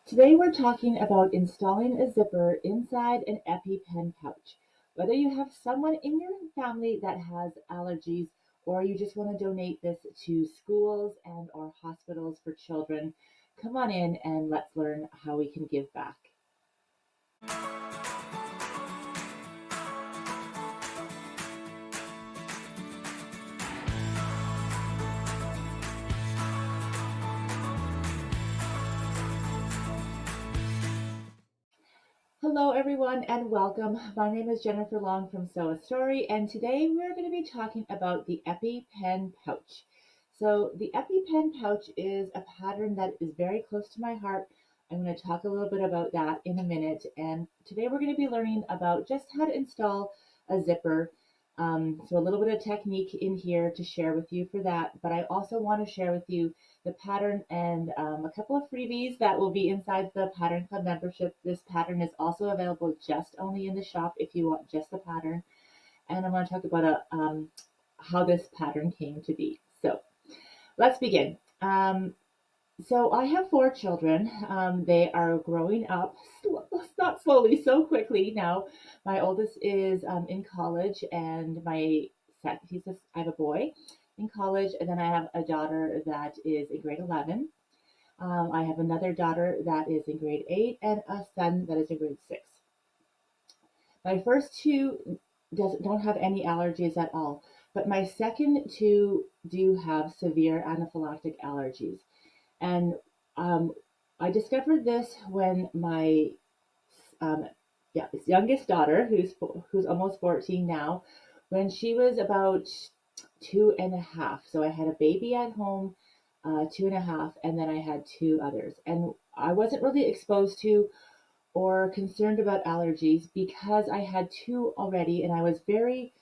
Today we're talking about installing a zipper inside an Epi Pen pouch. Whether you have someone in your family that has allergies or you just want to donate this to schools and or hospitals for children, come on in and let's learn how we can give back. Hello everyone and welcome. My name is Jennifer Long from Sew a Story, and today we're going to be talking about the Epi Pen Pouch. So the Epi Pen Pouch is a pattern that is very close to my heart. I'm going to talk a little bit about that in a minute, and today we're going to be learning about just how to install a zipper. So a little bit of technique in here to share with you for that, but I also want to share with you the pattern and a couple of freebies that will be inside the Pattern Club membership. This pattern is also available just only in the shop if you want just the pattern. And I want to talk about how this pattern came to be. So let's begin. So I have four children. They are growing up, not slowly, so quickly now. My oldest is in college, and I have a boy in college, and then I have a daughter that is in grade 11. I have another daughter that is in grade 8 and a son that is in grade 6. My first two don't have any allergies at all, but my second two do have severe anaphylactic allergies. And um, I discovered this when my um, youngest daughter, who's almost 14 now, when she was about 2.5. So I had a baby at home, 2.5, and then I had two others. And I wasn't really exposed to or concerned about allergies because I had two already, and I was very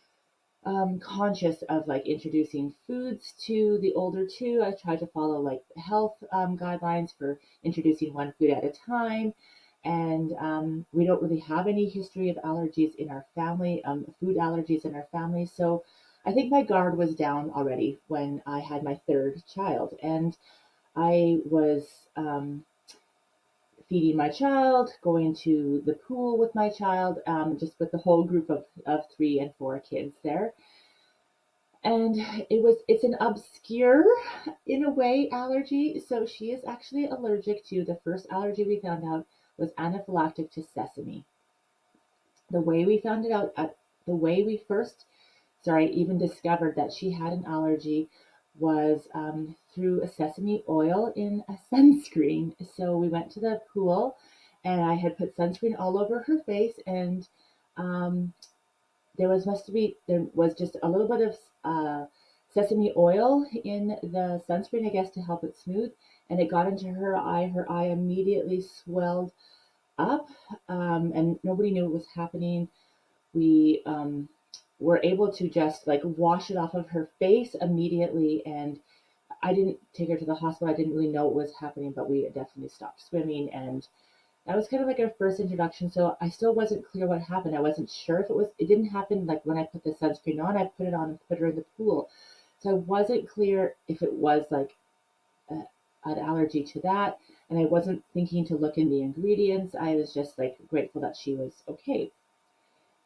conscious of like introducing foods to the older two. I tried to follow like health guidelines for introducing one food at a time. And we don't really have any history of allergies in our family, food allergies in our family. So I think my guard was down already when I had my third child. And I was feeding my child, going to the pool with my child, just with the whole group of 3 and 4 kids there. And it's an obscure, in a way, allergy. So she is actually allergic to, the first allergy we found out was anaphylactic to sesame. The way we found it out, the way we first, sorry, even discovered that she had an allergy was through a sesame oil in a sunscreen. So we went to the pool and I had put sunscreen all over her face, and um, there was just a little bit of sesame oil in the sunscreen, I guess, to help it smooth, and it got into her eye. Her eye immediately swelled up, and nobody knew what was happening. We were able to just like wash it off of her face immediately, and I didn't take her to the hospital. I didn't really know what was happening, but we definitely stopped swimming, and that was kind of like our first introduction. So I still wasn't clear what happened. I wasn't sure if it didn't happen like when I put the sunscreen on. I put it on and put her in the pool. So I wasn't clear if it was like an allergy to that. And I wasn't thinking to look in the ingredients. I was just like grateful that she was okay.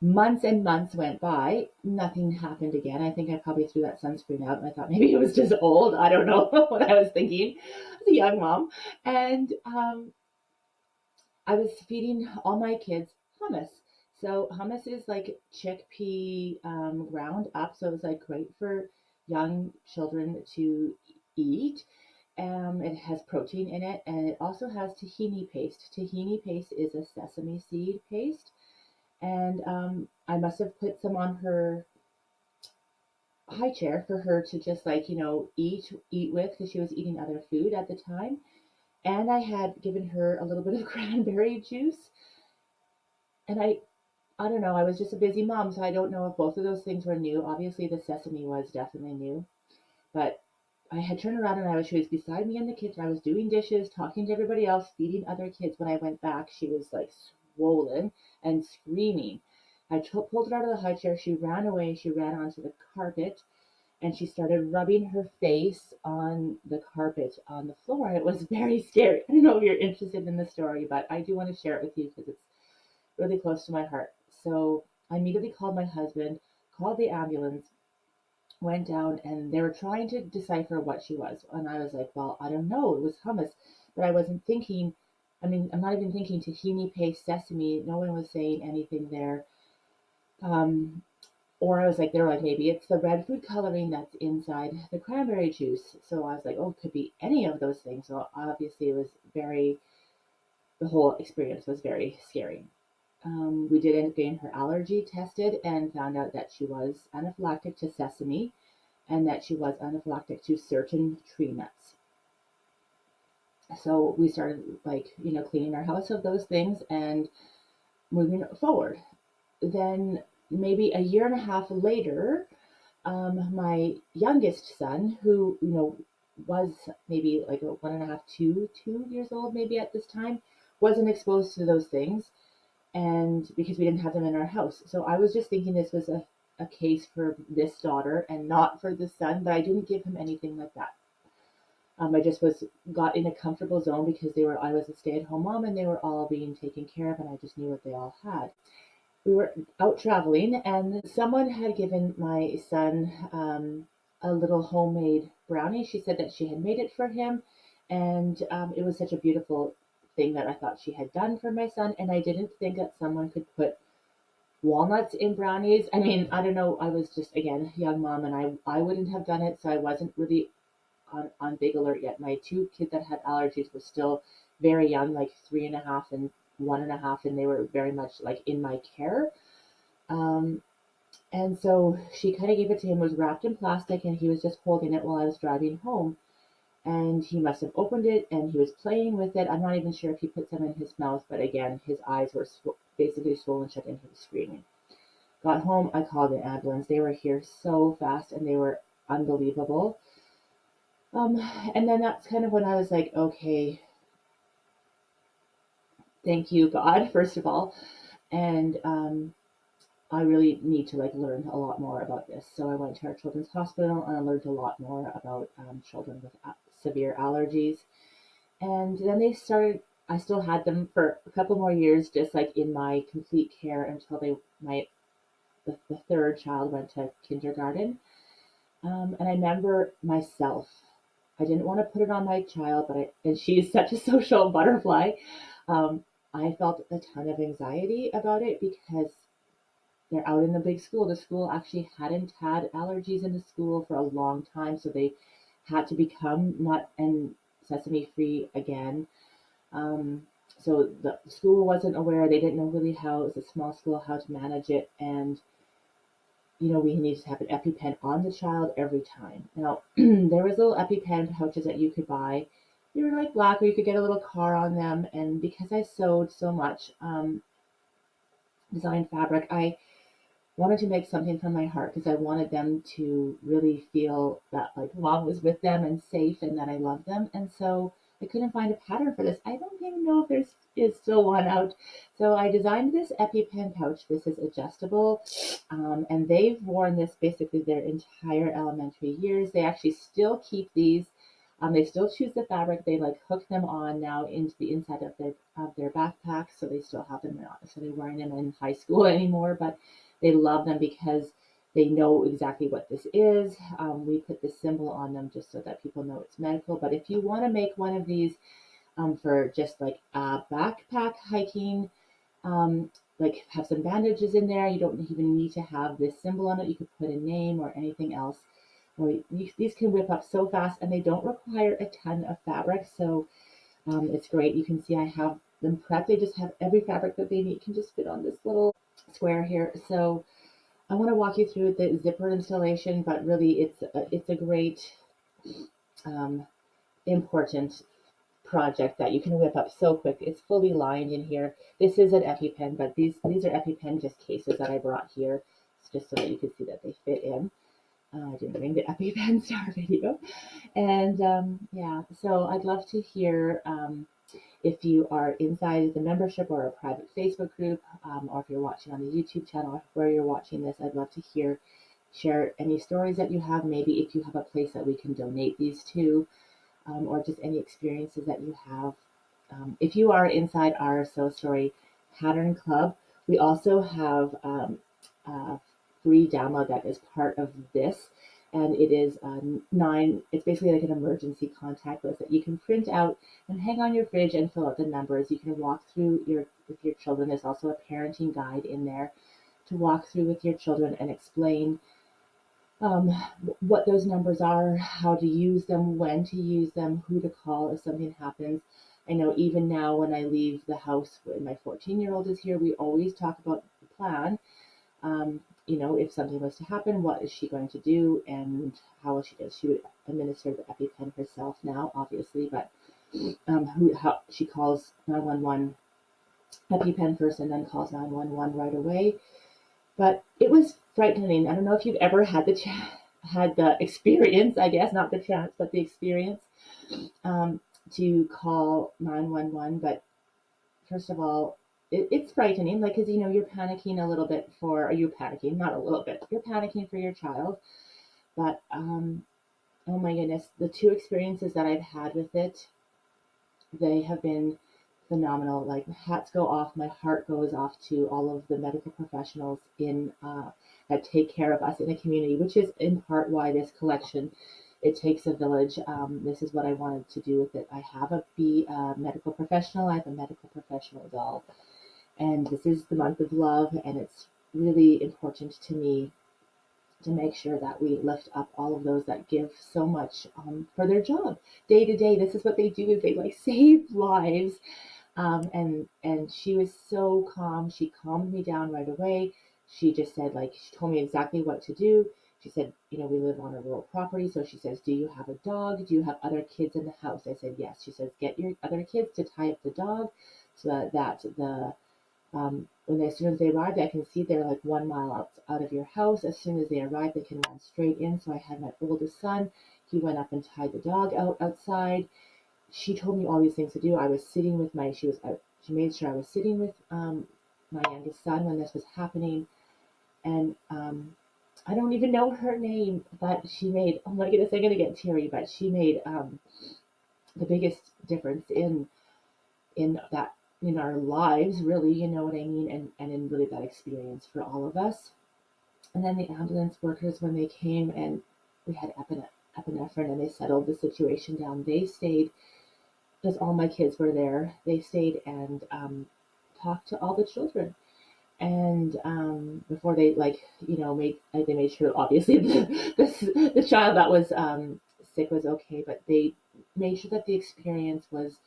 Months and months went by. Nothing happened again. I think I probably threw that sunscreen out and I thought maybe it was just old. I don't know what I was thinking as a young mom. And I was feeding all my kids hummus. So hummus is like chickpea ground up, so it's like great for young children to eat. It has protein in it, and it also has tahini paste. Tahini paste is a sesame seed paste, and I must have put some on her high chair for her to just like eat with because she was eating other food at the time. And I had given her a little bit of cranberry juice, and I don't know. I was just a busy mom, so I don't know if both of those things were new. Obviously, the sesame was definitely new, but I had turned around and she was beside me in the kitchen. I was doing dishes, talking to everybody else, feeding other kids. When I went back, she was like swollen and screaming. I pulled her out of the high chair. She ran away. She ran onto the carpet, and she started rubbing her face on the carpet on the floor. It was very scary. I don't know if you're interested in the story, but I do want to share it with you because it's really close to my heart. So I immediately called my husband, called the ambulance, went down, and they were trying to decipher what she was. And I was like, well, I don't know. It was hummus. But I wasn't thinking, I mean, I'm not even thinking tahini paste sesame. No one was saying anything there. Um, or I was like, they were like, maybe it's the red food coloring that's inside the cranberry juice. So I was like, oh, it could be any of those things. So obviously it was the whole experience was very scary. We did end up getting her allergy tested and found out that she was anaphylactic to sesame and that she was anaphylactic to certain tree nuts. So we started cleaning our house of those things and moving forward. Then maybe a year and a half later, my youngest son, who was maybe like a 1.5, 2 years old, maybe at this time, wasn't exposed to those things, and because we didn't have them in our house. So I was just thinking this was a case for this daughter and not for the son, but I didn't give him anything like that. I just got in a comfortable zone because I was a stay-at-home mom and they were all being taken care of, and I just knew what they all had. We were out traveling, and someone had given my son a little homemade brownie. She said that she had made it for him, and it was such a beautiful thing that I thought she had done for my son. And I didn't think that someone could put walnuts in brownies. I mean, I don't know. I was just, again, a young mom, and I wouldn't have done it, so I wasn't really on big alert yet. My two kids that had allergies were still very young, like 3.5 and 1.5, and they were very much like in my care. Um, and so she kind of gave it to him, it was wrapped in plastic, and he was just holding it while I was driving home. And he must have opened it and he was playing with it. I'm not even sure if he put some in his mouth, but again, his eyes were basically swollen shut and he was screaming. Got home, I called an ambulance. They were here so fast and they were unbelievable. Um, and then that's kind of when I was like, okay, thank you, God, first of all. And I really need to learn a lot more about this. So I went to our children's hospital and I learned a lot more about children with severe allergies. And then I still had them for a couple more years, just like in my complete care until the third child went to kindergarten. And I remember myself, I didn't want to put it on my child, and she's such a social butterfly. Um, I felt a ton of anxiety about it because they're out in the big school. The school actually hadn't had allergies in the school for a long time, so they had to become nut and sesame free again. Um, so the school wasn't aware. They didn't know really how, it was a small school, how to manage it. And, we needed to have an EpiPen on the child every time. Now, there was little EpiPen pouches that you could buy. They were like black, or you could get a little car on them. And because I sewed so much, design fabric, I wanted to make something from my heart because I wanted them to really feel that mom was with them and safe and that I loved them. And so I couldn't find a pattern for this. I don't even know if is still one out. So I designed this Epi Pen Pouch. This is adjustable, and they've worn this basically their entire elementary years. They actually still keep these. They still choose the fabric. They hook them on now into the inside of their backpacks, so they still have them. They're not necessarily wearing them in high school anymore, but they love them because they know exactly what this is. We put this symbol on them just so that people know it's medical. But if you want to make one of these for just like a backpack hiking, have some bandages in there. You don't even need to have this symbol on it. You could put a name or anything else. Well, these can whip up so fast and they don't require a ton of fabric. So it's great. You can see I have them prepped. They just have every fabric that they need can just fit on this little square here. So I want to walk you through the zipper installation, but really it's a great important project that you can whip up so quick. It's fully lined in here. This is an EpiPen, but these are EpiPen just cases that I brought here, just so that you can see that they fit in. I didn't bring the EpiPen star video. And yeah, so I'd love to hear if you are inside the membership or a private Facebook group, or if you're watching on the YouTube channel, where you're watching this, I'd love to hear share any stories that you have. Maybe if you have a place that we can donate these to, or just any experiences that you have. If you are inside our So Story Pattern Club, we also have a free download that is part of this. And it is it's basically like an emergency contact list that you can print out and hang on your fridge and fill out the numbers. You can walk through with your children. There's also a parenting guide in there to walk through with your children and explain um, what those numbers are, how to use them, when to use them, who to call if something happens. I know even now when I leave the house when my 14-year-old is here, we always talk about the plan. If something was to happen, what is she going to do and how will she do? She would administer the Epi Pen herself now, obviously, but how she calls 911 Epi Pen first and then calls 911 right away. But it was frightening. I don't know if you've ever had the experience, I guess, not the chance, but the experience to call 911. But first of all, it's frightening, like, because you're panicking a little bit or you're panicking, not a little bit, you're panicking for your child. But oh my goodness, the two experiences that I've had with it, they have been phenomenal. Like, hats go off, my heart goes off to all of the medical professionals in that take care of us in the community, which is in part why this collection, it takes a village. This is what I wanted to do with it. I have be a medical professional. I have a medical professional doll, and this is the month of love, and it's really important to me to make sure that we lift up all of those that give so much for their job day to day. This is what they do, is they like save lives. And she was so calm. She calmed me down right away. She just said, like, she told me exactly what to do. She said, we live on a rural property. So she says, do you have a dog? Do you have other kids in the house? I said, yes. She says, get your other kids to tie up the dog so that as soon as they arrived, I can see they're like 1 mile out of your house. As soon as they arrived, they can run straight in. So I had my oldest son. He went up and tied the dog outside. She told me all these things to do. I was sitting with she made sure I was sitting with my youngest son when this was happening. And I don't even know her name, but she made, oh my goodness, I'm going to get teary, but she made the biggest difference in our lives, really, you know what I mean? And in really that experience for all of us. And then the ambulance workers, when they came and we had epinephrine and they settled the situation down, they stayed, because all my kids were there, they stayed and talked to all the children. And before they they made sure obviously the child that was sick was okay, but they made sure that the experience was.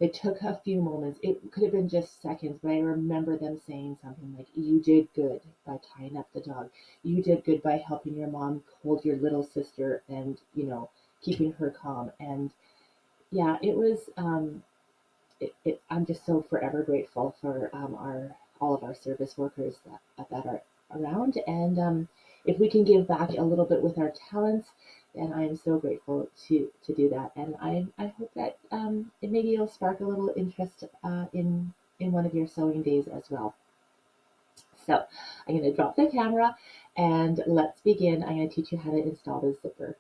They took a few moments. It could have been just seconds, but I remember them saying something like, "You did good by tying up the dog. You did good by helping your mom hold your little sister and keeping her calm." And yeah, it was. I'm just so forever grateful for our all of our service workers that are around, and if we can give back a little bit with our talents, then I am so grateful to do that. And I hope that maybe it'll spark a little interest in one of your sewing days as well. So I'm going to drop the camera and let's begin. I'm going to teach you how to install the zipper.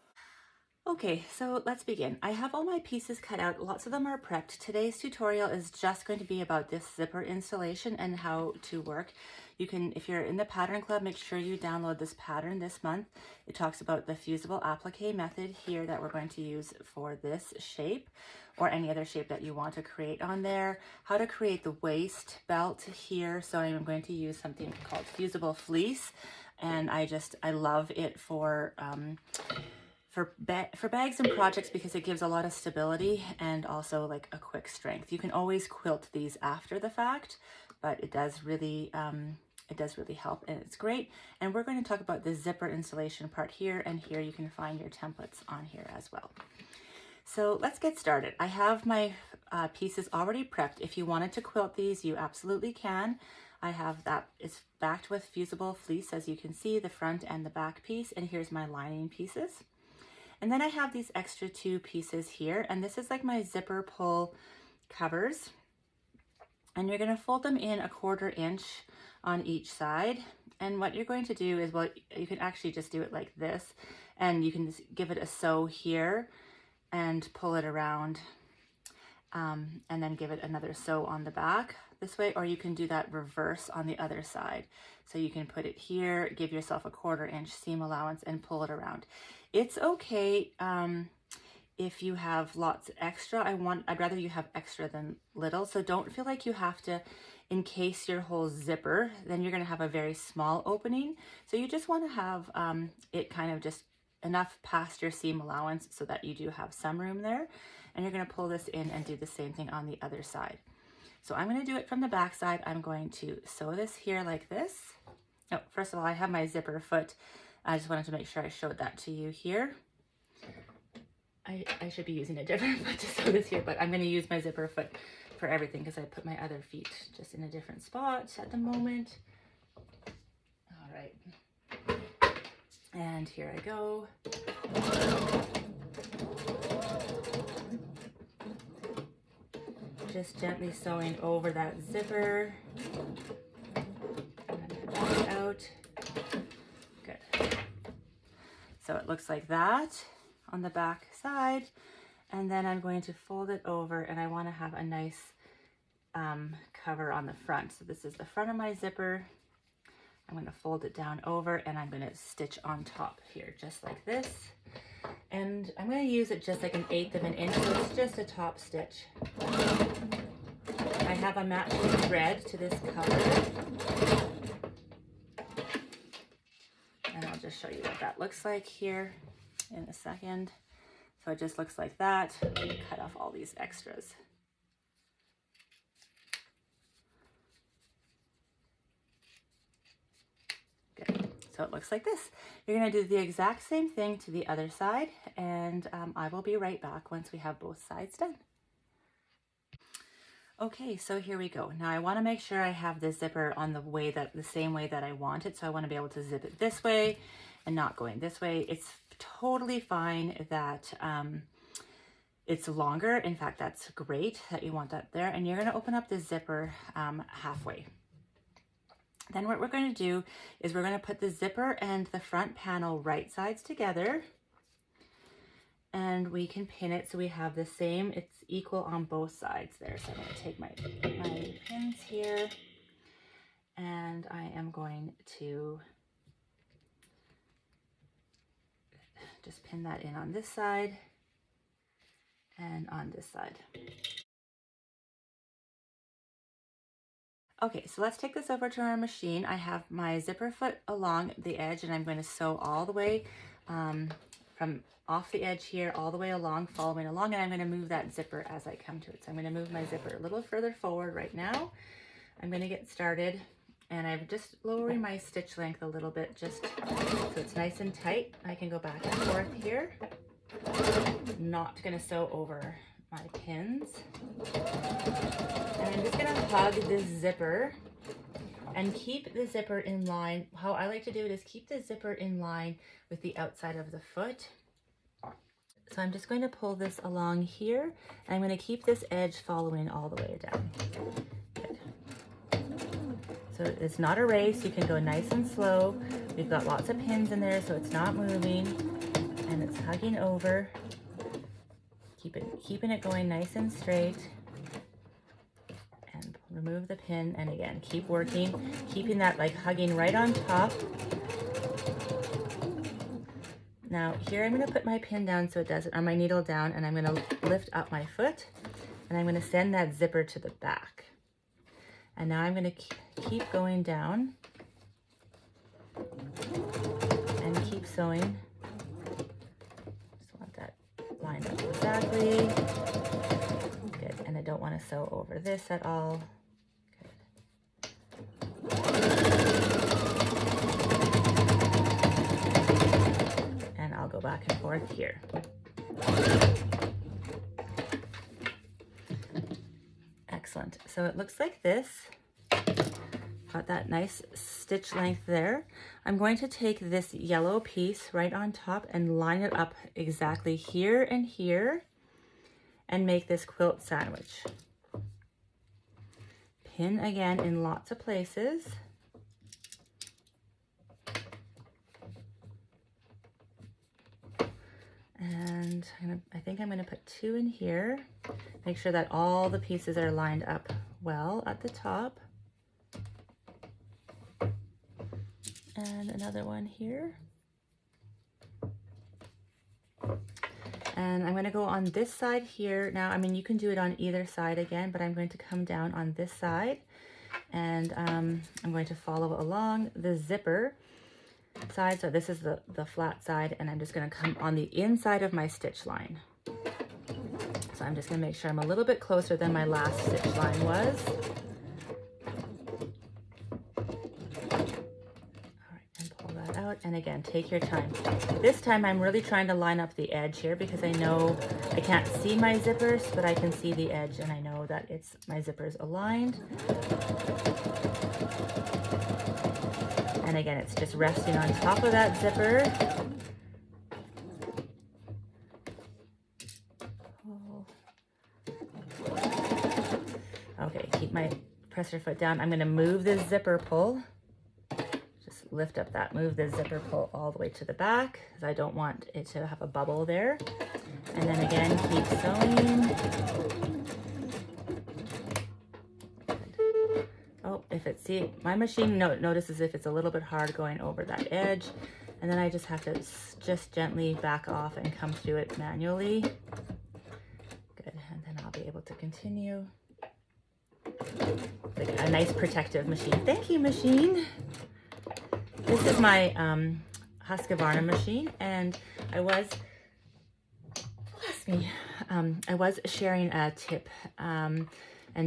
Okay, so let's begin. I have all my pieces cut out. Lots of them are prepped. Today's tutorial is just going to be about this zipper installation and how to work. You can, if you're in the pattern club, make sure you download this pattern this month. It talks about the fusible applique method here that we're going to use for this shape or any other shape that you want to create on there. How to create the waist belt here. So I'm going to use something called fusible fleece, and I love it for bags and projects because it gives a lot of stability and also like a quick strength. You can always quilt these after the fact, but it does really help and it's great. And we're going to talk about the zipper installation part here, and here you can find your templates on here as well. So let's get started. I have my pieces already prepped. If you wanted to quilt these, you absolutely can. I have that. It's backed with fusible fleece, as you can see, the front and the back piece, and here's my lining pieces. And then I have these extra two pieces here, and this is like my zipper pull covers. And you're gonna fold them in 1/4 inch on each side. And what you're going to do is, well, you can actually just do it like this, and you can just give it a sew here and pull it around, and then give it another sew on the back this way, or you can do that reverse on the other side. So you can put it here, give yourself a 1/4 inch seam allowance and pull it around. It's okay if you have lots extra. I'd rather you have extra than little, so don't feel like you have to encase your whole zipper. Then you're going to have a very small opening. So you just want to have it kind of just enough past your seam allowance so that you do have some room there. And you're going to pull this in and do the same thing on the other side. So I'm going to do it from the back side. I'm going to sew this here like this. Oh, first of all, I have my zipper foot. I just wanted to make sure I showed that to you here. I should be using a different foot to sew this here, but I'm going to use my zipper foot for everything because I put my other feet just in a different spot at the moment. All right. And here I go. Just gently sewing over that zipper. And back it out. Good. So it looks like that on the back side, and then I'm going to fold it over, and I want to have a nice cover on the front. So this is the front of my zipper. I'm going to fold it down over, and I'm going to stitch on top here just like this, and I'm going to use it just like 1/8 of an inch, so it's just a top stitch. I have a matching thread to this cover, and I'll just show you what that looks like here in a second. So it just looks like that. Cut off all these extras. Good. So it looks like this. You're going to do the exact same thing to the other side, and I will be right back once we have both sides done. Okay, so here we go. Now I want to make sure I have the zipper on the same way that I want it. So I want to be able to zip it this way and not going this way. It's totally fine that it's longer. In fact, that's great that you want that there. And you're going to open up the zipper halfway. Then what we're going to do is we're going to put the zipper and the front panel right sides together, and we can pin it so we have the same, it's equal on both sides there. So I'm going to take my pins here, and I am going to just pin that in on this side and on this side. Okay, so let's take this over to our machine. I have my zipper foot along the edge, and I'm going to sew all the way from off the edge here all the way along, following along, and I'm going to move that zipper as I come to it. So I'm going to move my zipper a little further forward right now. I'm going to get started, and I'm just lowering my stitch length a little bit just so it's nice and tight. I can go back and forth here. Not going to sew over my pins. And I'm just going to hug this zipper and keep the zipper in line. How I like to do it is keep the zipper in line with the outside of the foot. So I'm just going to pull this along here, and I'm going to keep this edge following all the way down. Good. So it's not a race. You can go nice and slow. We've got lots of pins in there, so it's not moving, and it's hugging over. Keeping it going nice and straight. And remove the pin, and again, keep working, keeping that like hugging right on top. Now here I'm going to put my pin down so it doesn't, or my needle down, and I'm going to lift up my foot, and I'm going to send that zipper to the back. And now I'm going to keep going down and keep sewing. Just want that lined up exactly. Good, and I don't want to sew over this at all. I'll go back and forth here. Excellent. So it looks like this. Got that nice stitch length there. I'm going to take this yellow piece right on top and line it up exactly here and here and make this quilt sandwich. Pin again in lots of places. And I think I'm gonna put 2 in here. Make sure that all the pieces are lined up well at the top. And another one here. And I'm going to go on this side here. Now, I mean, you can do it on either side again, but I'm going to come down on this side, and I'm going to follow along the zipper side. So this is the flat side, and I'm just going to come on the inside of my stitch line. So I'm just going to make sure I'm a little bit closer than my last stitch line was. And again, take your time. This time I'm really trying to line up the edge here because I know I can't see my zippers, but I can see the edge and I know that it's my zippers aligned. And again, it's just resting on top of that zipper. Okay, keep my presser foot down. I'm going to move the zipper pull. Lift up that, move the zipper pull all the way to the back because I don't want it to have a bubble there. And then again, keep sewing. Good. Oh, if it's, see, my machine notices if it's a little bit hard going over that edge. And then I just have to just gently back off and come through it manually. Good, and then I'll be able to continue. Like a nice protective machine. Thank you, machine. This is my Husqvarna machine, and I was sharing a tip and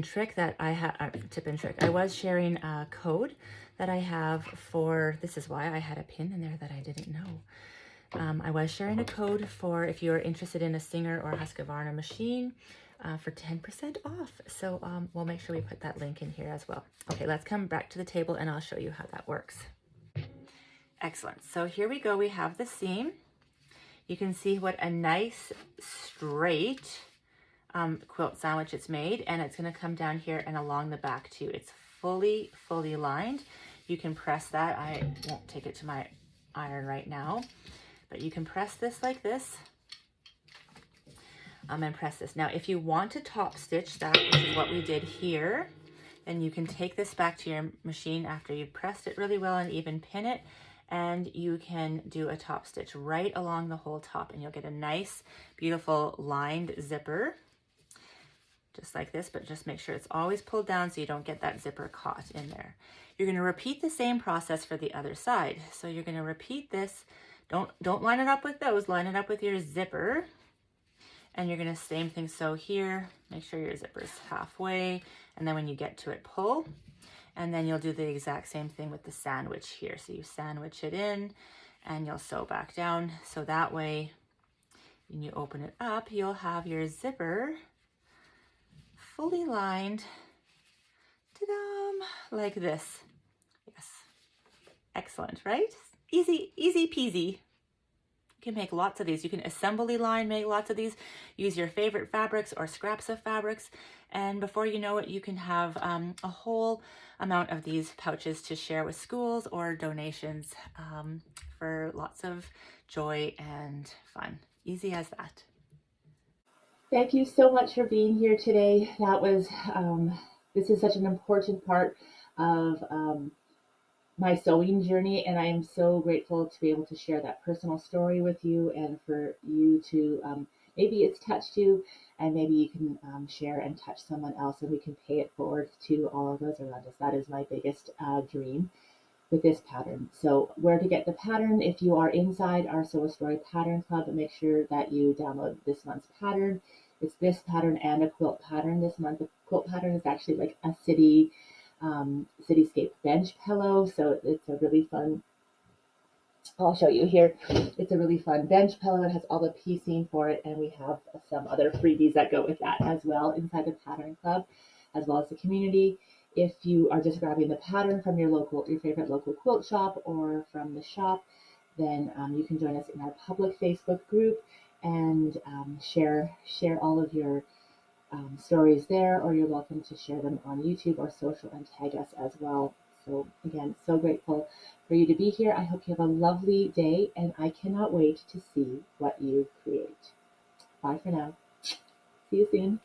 trick that I have. I was sharing a code that I have for. This is why I had a pin in there that I didn't know. I was sharing a code for if you're interested in a Singer or Husqvarna machine for 10% off. So we'll make sure we put that link in here as well. Okay, let's come back to the table and I'll show you how that works. Excellent. So here we go. We have the seam. You can see what a nice straight quilt sandwich it's made, and it's going to come down here and along the back too. It's fully lined. You can press that. I won't take it to my iron right now, but you can press this like this. And press this. Now, if you want to top stitch that, which is what we did here, then you can take this back to your machine after you've pressed it really well and even pin it, and you can do a top stitch right along the whole top, and you'll get a nice, beautiful lined zipper, just like this, but just make sure it's always pulled down so you don't get that zipper caught in there. You're going to repeat the same process for the other side. So you're going to repeat this. Don't line it up with those, line it up with your zipper. And you're going to same thing sew here, make sure your zipper's halfway, and then when you get to it, pull. And then you'll do the exact same thing with the sandwich here. So you sandwich it in and you'll sew back down. So that way, when you open it up, you'll have your zipper fully lined, ta-da, like this. Yes, excellent, right? Easy peasy. You can make lots of these. You can assembly line, make lots of these, use your favorite fabrics or scraps of fabrics, and before you know it, you can have a whole amount of these pouches to share with schools or donations for lots of joy and fun. Easy as that. Thank you so much for being here today. That was, this is such an important part of my sewing journey, and I am so grateful to be able to share that personal story with you, and for you to maybe it's touched you, and maybe you can share and touch someone else, and we can pay it forward to all of those around us. That is my biggest dream with this pattern. So where to get the pattern? If you are inside our Sew a Story Pattern Club, make sure that you download this month's pattern. It's this pattern and a quilt pattern this month. The quilt pattern is actually like a cityscape bench pillow, so it's a really fun, I'll show you here. It's a really fun bench pillow. It has all the piecing for it, and we have some other freebies that go with that as well inside the Pattern Club, as well as the community. If you are just grabbing the pattern from your favorite local quilt shop or from the shop, then you can join us in our public Facebook group and share all of your stories there, or you're welcome to share them on YouTube or social and tag us as well. So again, so grateful for you to be here. I hope you have a lovely day, and I cannot wait to see what you create. Bye for now. See you soon.